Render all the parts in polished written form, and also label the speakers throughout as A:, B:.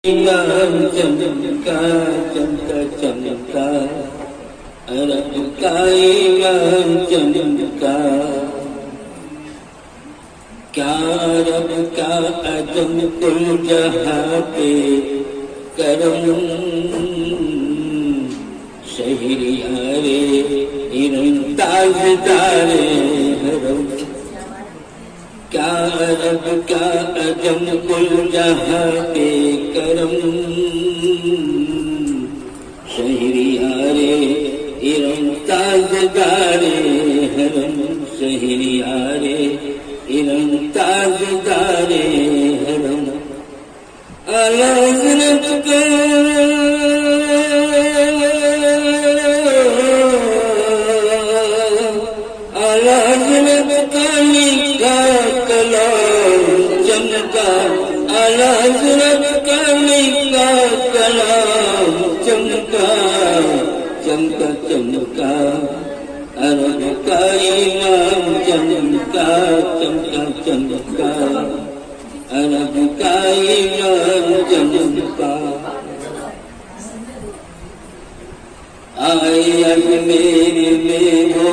A: امام چمکا چمکا چمکا، عرب کا امام چمکا، کیا عرب کا عجم کل جہاں پہ کرم، شہریار ارم تاجدار حرم، کیا عرب کا عجم کل جہاں پہ کرم، شہریار ارم تاجدار حرم، شہریار ارم تاجدار حرم، اعلیٰ حضرت کا حضرت کا نکا کلام چمکا چمکا چمکا، عرب کا امام چمکا چمکا چمکا، عرب کا امام چمکا، آئے اجمیر میں وہ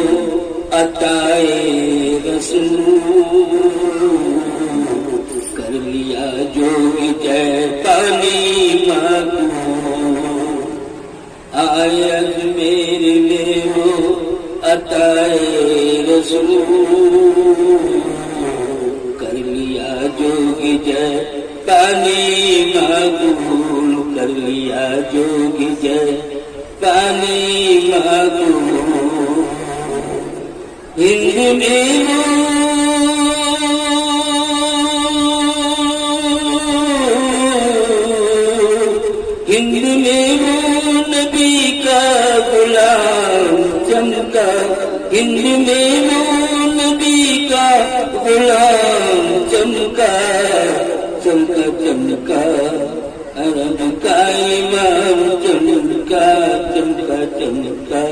A: عطائے رسول، کر لیا جو وجے پانی مانگو، آئے اجمیر میں وہ عطائے رسول، کر لیا جو وجے پانی مانگو، کر لیا جو وجے پانی مانگو، ہند میں ہند میں وہ نبی کا غلام چمکا، ہند میں وہ نبی کا غلام چمکا چمکا چمکا، عرب کا امام چمکا چمکا چمکا،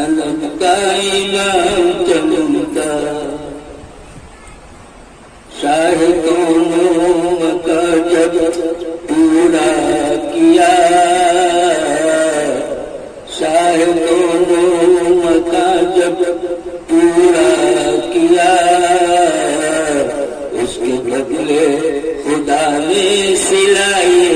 A: عرب کا امام چمکا، شاہ کونوں کا جب پورا کیا، شاہ کونوں کا جب پورا کیا، اس کے بدلے خدا نے سلائی